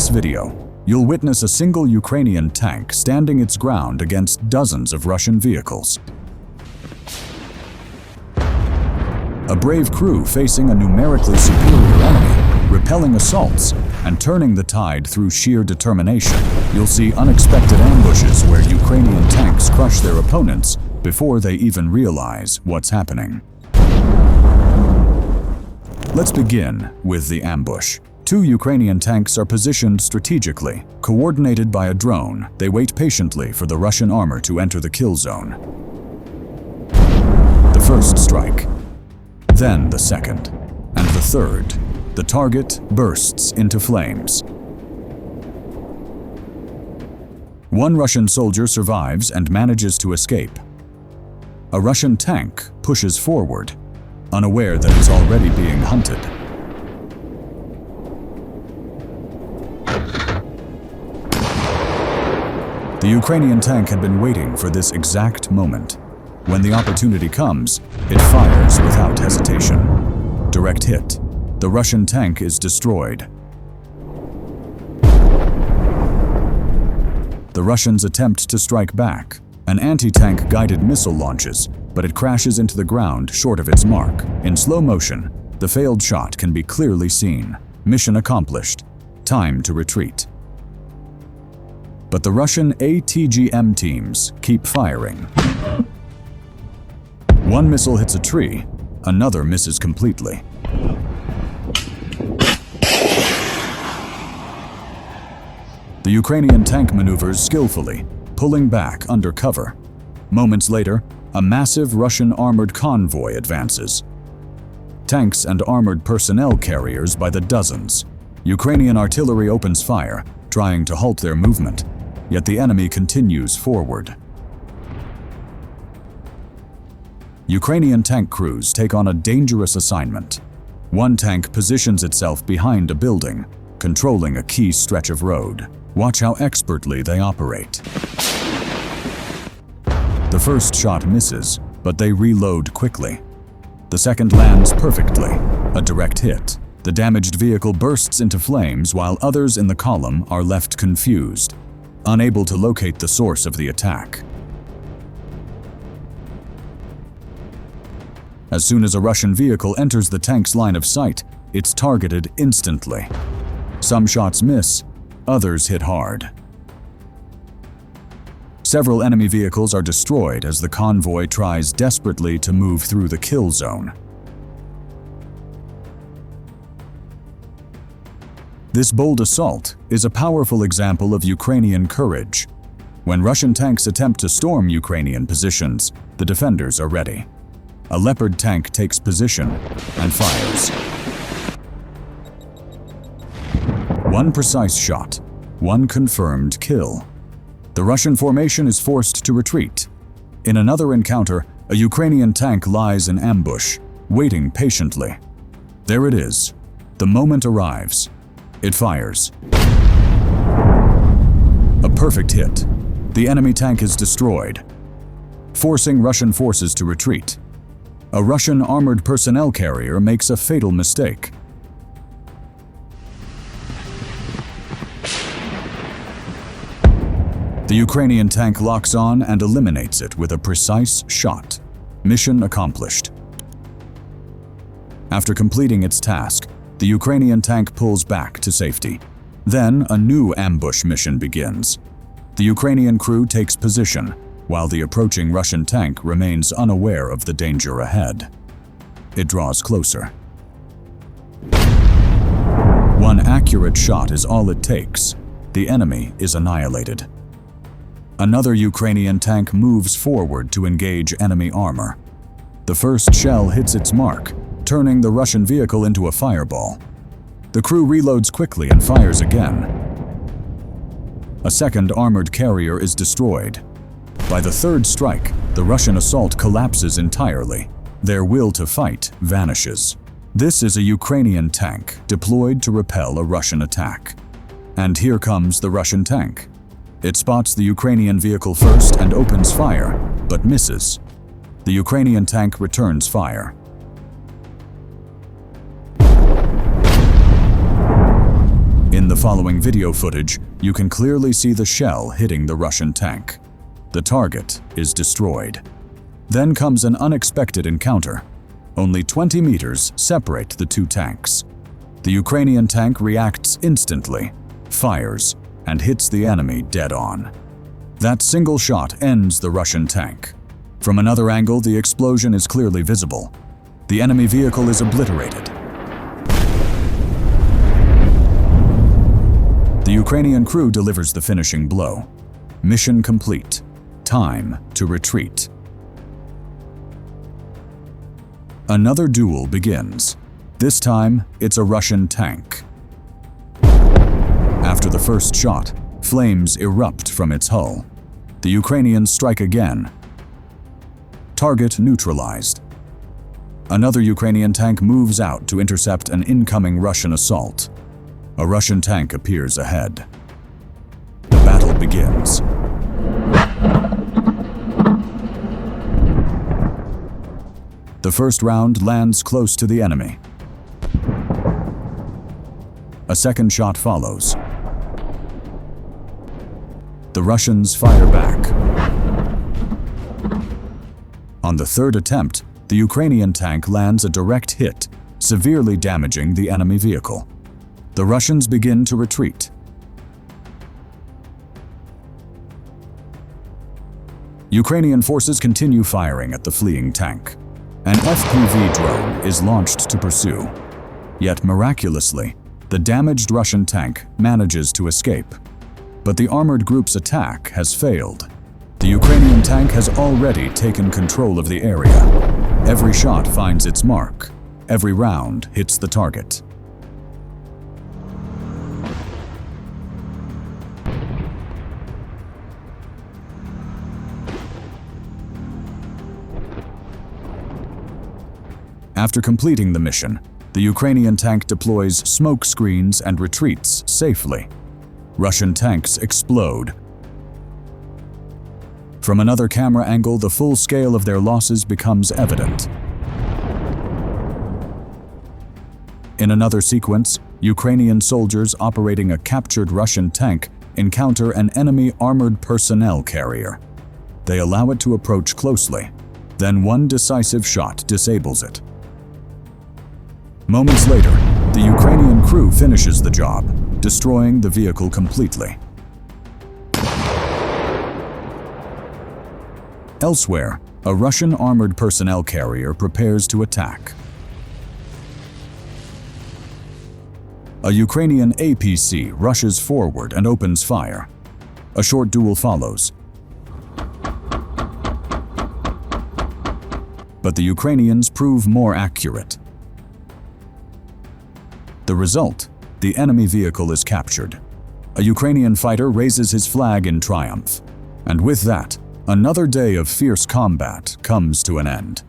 this video, you'll witness a single Ukrainian tank standing its ground against dozens of Russian vehicles. A brave crew facing a numerically superior enemy, repelling assaults, and turning the tide through sheer determination. You'll see unexpected ambushes where Ukrainian tanks crush their opponents before they even realize what's happening. Let's begin with the ambush. Two Ukrainian tanks are positioned strategically. Coordinated by a drone, they wait patiently for the Russian armor to enter the kill zone. The first strike, then the second, and the third. The target bursts into flames. One Russian soldier survives and manages to escape. A Russian tank pushes forward, unaware that it's already being hunted. The Ukrainian tank had been waiting for this exact moment. When the opportunity comes, it fires without hesitation. Direct hit. The Russian tank is destroyed. The Russians attempt to strike back. An anti-tank guided missile launches, but it crashes into the ground short of its mark. In slow motion, the failed shot can be clearly seen. Mission accomplished. Time to retreat. But the Russian ATGM teams keep firing. One missile hits a tree, another misses completely. The Ukrainian tank maneuvers skillfully, pulling back under cover. Moments later, a massive Russian armored convoy advances. Tanks and armored personnel carriers by the dozens. Ukrainian artillery opens fire, trying to halt their movement, yet the enemy continues forward. Ukrainian tank crews take on a dangerous assignment. One tank positions itself behind a building, controlling a key stretch of road. Watch how expertly they operate. The first shot misses, but they reload quickly. The second lands perfectly, a direct hit. The damaged vehicle bursts into flames while others in the column are left confused, unable to locate the source of the attack. As soon as a Russian vehicle enters the tank's line of sight, it's targeted instantly. Some shots miss, others hit hard. Several enemy vehicles are destroyed as the convoy tries desperately to move through the kill zone. This bold assault is a powerful example of Ukrainian courage. When Russian tanks attempt to storm Ukrainian positions, the defenders are ready. A Leopard tank takes position and fires. One precise shot, one confirmed kill. The Russian formation is forced to retreat. In another encounter, a Ukrainian tank lies in ambush, waiting patiently. There it is. The moment arrives. It fires. A perfect hit. The enemy tank is destroyed, forcing Russian forces to retreat. A Russian armored personnel carrier makes a fatal mistake. The Ukrainian tank locks on and eliminates it with a precise shot. Mission accomplished. After completing its task, the Ukrainian tank pulls back to safety. Then a new ambush mission begins. The Ukrainian crew takes position, while the approaching Russian tank remains unaware of the danger ahead. It draws closer. One accurate shot is all it takes. The enemy is annihilated. Another Ukrainian tank moves forward to engage enemy armor. The first shell hits its mark, turning the Russian vehicle into a fireball. The crew reloads quickly and fires again. A second armored carrier is destroyed. By the third strike, the Russian assault collapses entirely. Their will to fight vanishes. This is a Ukrainian tank deployed to repel a Russian attack. And here comes the Russian tank. It spots the Ukrainian vehicle first and opens fire, but misses. The Ukrainian tank returns fire. In the following video footage, you can clearly see the shell hitting the Russian tank. The target is destroyed. Then comes an unexpected encounter. Only 20 meters separate the two tanks. The Ukrainian tank reacts instantly, fires, and hits the enemy dead on. That single shot ends the Russian tank. From another angle, the explosion is clearly visible. The enemy vehicle is obliterated. The Ukrainian crew delivers the finishing blow. Mission complete. Time to retreat. Another duel begins. This time, it's a Russian tank. After the first shot, flames erupt from its hull. The Ukrainians strike again. Target neutralized. Another Ukrainian tank moves out to intercept an incoming Russian assault. A Russian tank appears ahead. The battle begins. The first round lands close to the enemy. A second shot follows. The Russians fire back. On the third attempt, the Ukrainian tank lands a direct hit, severely damaging the enemy vehicle. The Russians begin to retreat. Ukrainian forces continue firing at the fleeing tank. An FPV drone is launched to pursue. Yet miraculously, the damaged Russian tank manages to escape. But the armored group's attack has failed. The Ukrainian tank has already taken control of the area. Every shot finds its mark. Every round hits the target. After completing the mission, the Ukrainian tank deploys smoke screens and retreats safely. Russian tanks explode. From another camera angle, the full scale of their losses becomes evident. In another sequence, Ukrainian soldiers operating a captured Russian tank encounter an enemy armored personnel carrier. They allow it to approach closely. Then one decisive shot disables it. Moments later, the Ukrainian crew finishes the job, destroying the vehicle completely. Elsewhere, a Russian armored personnel carrier prepares to attack. A Ukrainian APC rushes forward and opens fire. A short duel follows. But the Ukrainians prove more accurate. The result: the enemy vehicle is captured. A Ukrainian fighter raises his flag in triumph. And with that, another day of fierce combat comes to an end.